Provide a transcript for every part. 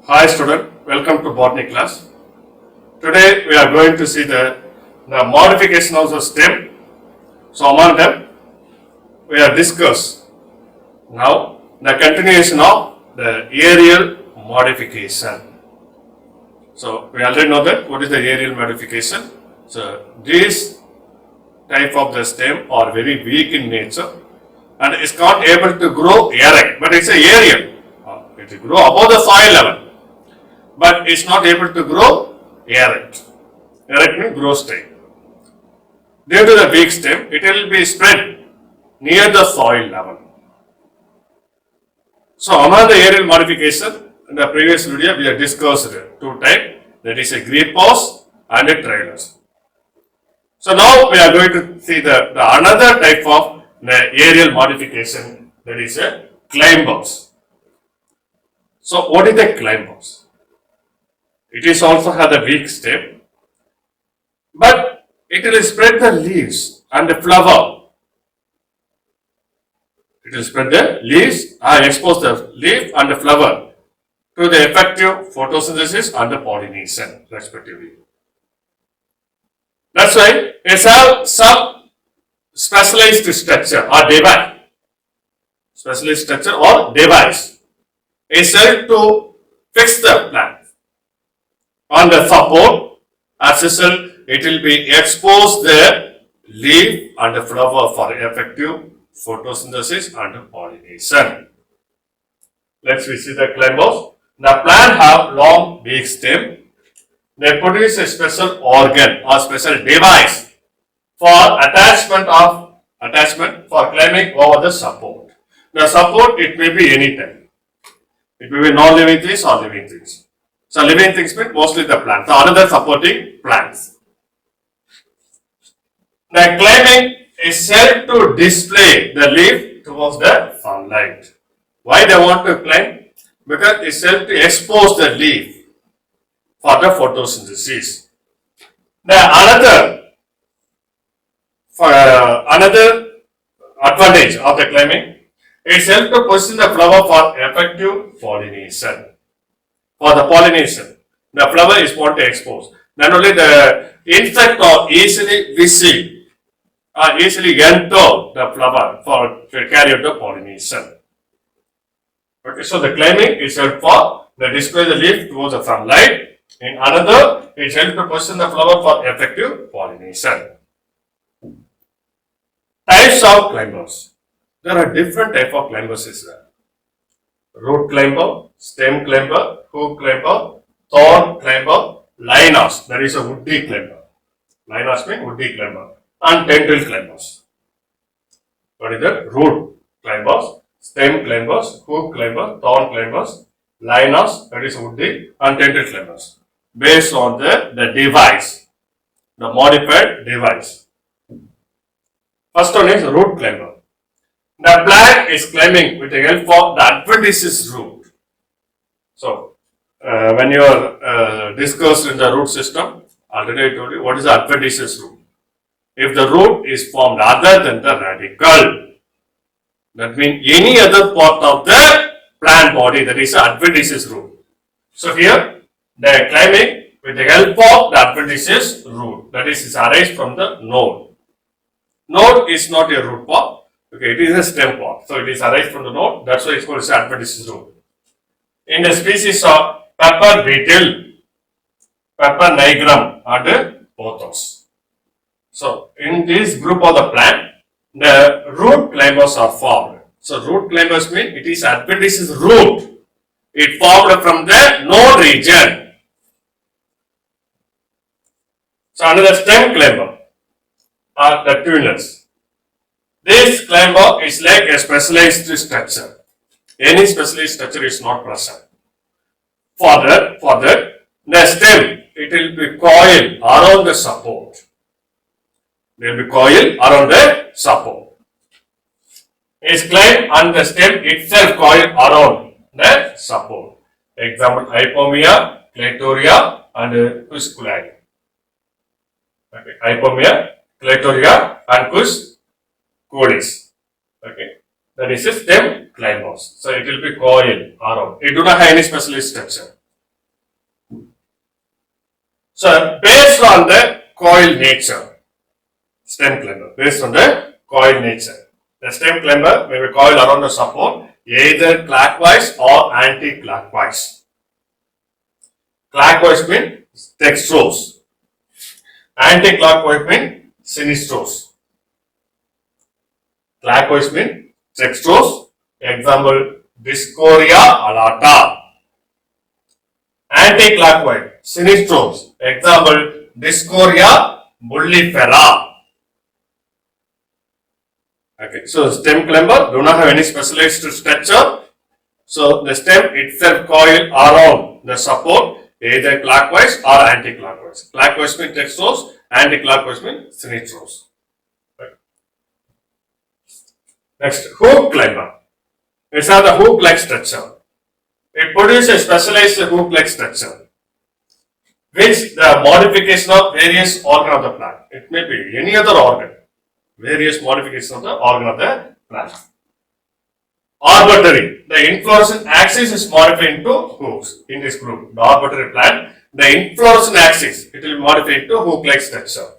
Hi student, welcome to botany class. Today we are going to see the modification of the stem. So among them we are discuss now the continuation of the aerial modification. So we already know that what is the aerial modification. So these type of the stem are very weak in nature and it's not able to grow erect, but it's a aerial. It will grow above the soil level, but it's not able to grow erect. Erect means grow straight. Due to the weak stem, it will be spread near the soil level. So among the aerial modification, in the previous video we have discussed two types, that is a creepers and a trailers. So now we are going to see the another type of the aerial modification, that is a climbers. So what is the climbers? It is also has a weak stem, but it will spread the leaves and the flower. It will spread the leaves and expose the leaf and the flower to the effective photosynthesis and the pollination respectively. That's why it has some specialized structure or device. Specialized structure or device is said to fix the plant on the support. As result, it will be exposed the leaf and the flower for effective photosynthesis and pollination. Let's see the climbers. The plant have long weak stem. They produce a special organ or special device for attachment for climbing over the support. The support, it may be any type. It may be non-living things or living things. So living things mean mostly the plants. So another supporting plants. The climbing is said to display the leaf towards the sunlight. Why they want to climb? Because it's said to expose the leaf for the photosynthesis. Another advantage of the climbing, it helps to position the flower for effective pollination. For the pollination, the flower is want to expose. Not only the insect are easily visible, easily enter the flower to carry out the pollination. Okay, so the climbing is helpful for the display the leaf towards the sunlight. In another, it helps to position the flower for effective pollination. Types of climbers. There are different types of climbers as well. Root climber, stem climber, hook climber, thorn climber, lianas, that is a woody climber. Lianas means woody climber, and tendril climbers. What is that? Root climbers, stem climbers, hook climbers, thorn climbers, lianas, that is woody, and tendril climbers. Based on the device, the modified device. First one is root climber. The plant is climbing with the help of the adventitious root. So, when you are discussed in the root system, already I told you what is the adventitious root. If the root is formed other than the radicle, that means any other part of the plant body, that is the adventitious root. So here, they are climbing with the help of the adventitious root, that is arise from the node. Node is not a root part. Okay, it is a stem part. So it is arise from the node. That's why it's called as adventitious root. In the species of pepper beetle, pepper nigrum, and pothos. So in this group of the plant, the root climbers are formed. So root climbers mean it is adventitious root. It formed from the node region. So another stem climber are the tunnels. This climber is like a specialized structure. Any specialized structure is not present. For that, the stem, it will be coiled around the support. There will be coiled around the support. It is climbed and the stem itself coiled around the support. Example, Hypomea, Clitoria, and Cusculi. Okay, Hypomea, Clitoria, and Cusculis. Okay, that is a stem climbers. So it will be coiled around. It do not have any specialized structure. So based on the coil nature, stem climber, based on the coil nature, the stem climber may be coiled around the support either clockwise or anti-clockwise. Clockwise means dextrose, anti-clockwise means sinistros. Clockwise means dextrose, example Discoria alata. Anti-clockwise sinistros, example Discoria bullifera. Okay, so stem climber do not have any specialized structure. So the stem itself coil around the support either clockwise or anti-clockwise. Clockwise means dextrose, anti-clockwise means sinistros. Right. Next, hook climber. It's not the hook-like structure. It produces a specialized hook-like structure, which the modification of various organ of the plant. It may be any other organ, various modifications of the organ of the plant. Arbitrary. The inflorescence axis is modified into hooks in this group. The arbitrary plant, the inflorescence axis, it will be modified into hook-like structure.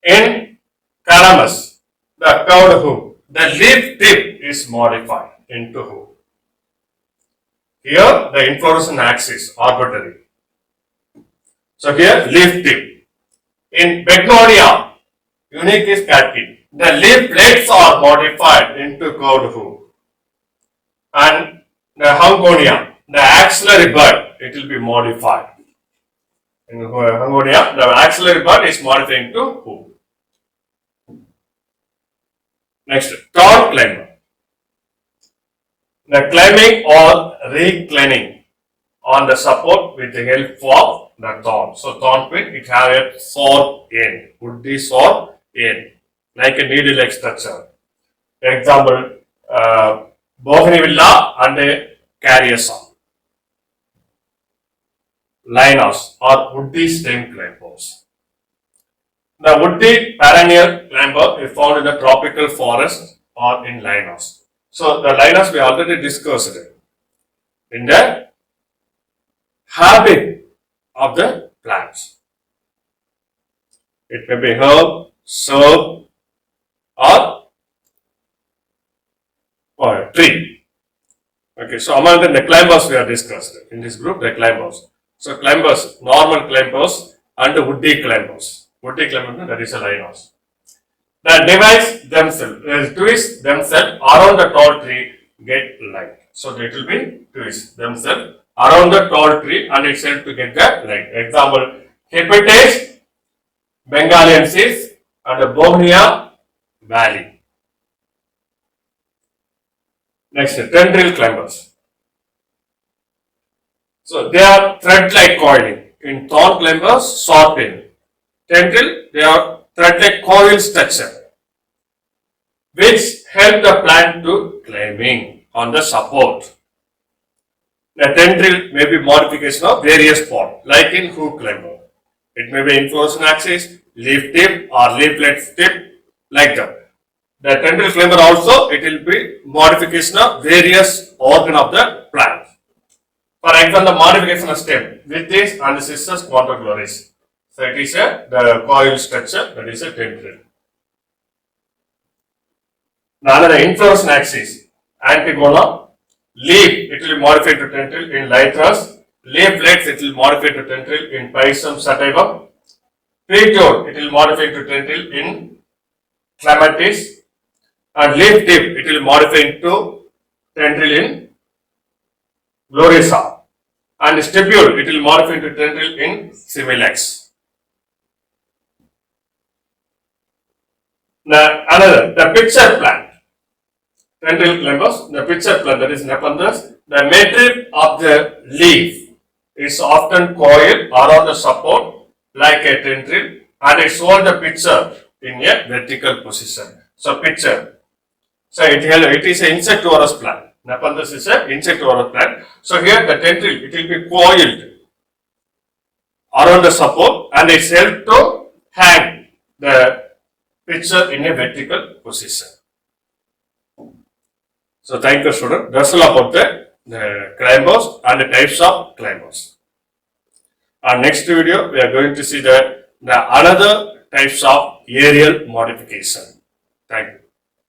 In calamus, the curved hook, the leaf tip is modified into hook. Here, the inflorescence axis, arbitrary. So here, leaf tip. In Begnonia, Unicus catkin, the leaf plates are modified into curved hook. And the Hungonia, the axillary bud, it will be modified. In Hungonia, the axillary bud is modified into hook. Next, thorn climber. The climbing or reclining on the support with the help of the thorn. So thorn pin, it has a sword end, woody sword end, like a needle-like structure. Example, Bougainvillea and Cariaca. Lianas or woody stem climbers. The woody perennial climber is found in the tropical forest or in lianas. So the lianas we already discussed in the habit of the plants. It may be herb, shrub, or tree. Okay, so among the climbers we have discussed in this group, the climbers. So climbers, normal climbers and woody climbers. Woody climber, that is a lianas. The device themselves, twist themselves around the tall tree get light. So it will be twist themselves around the tall tree and itself to get the light. Example, Hepates bengaliensis and Bougainvillea valley. Next, tendril climbers. So they are thread-like coiling. In thorn climbers, short pin. Tendril, they are thread-like coil structure, which help the plant to climbing on the support. The tendril may be modification of various form, like in hook climber. It may be inflorescence axis, leaf tip or leaflet tip, like that. The tendril climber also, it will be modification of various organ of the plant. For example, the modification of stem with this and the Cissus quadricularis. So it is the coil structure, that is a tendril. Now the inflorescence axis, Antigona, leaf, it will be modified to tendril in Lythras, leaflets, it will modify to tendril in Pisum sativa, petiole, it will modify to tendril in Clematis, and leaf tip, it will modify to tendril in Gloriosa, and stipule, it will modify to tendril in Similex. Now another, the pitcher plant. Tendril climbers, the pitcher plant, that is Nepenthes, the midrib of the leaf is often coiled around the support like a tendril and it holds the pitcher in a vertical position. So pitcher. So it is an insectivorous plant. Nepenthes is an insectivorous plant. So here the tendril, it will be coiled around the support and it is helped to hang the pitcher in a vertical position. So thank you student. That's all about the the climbers and the types of climbers. Our next video, we are going to see the another types of aerial modification. Thank you.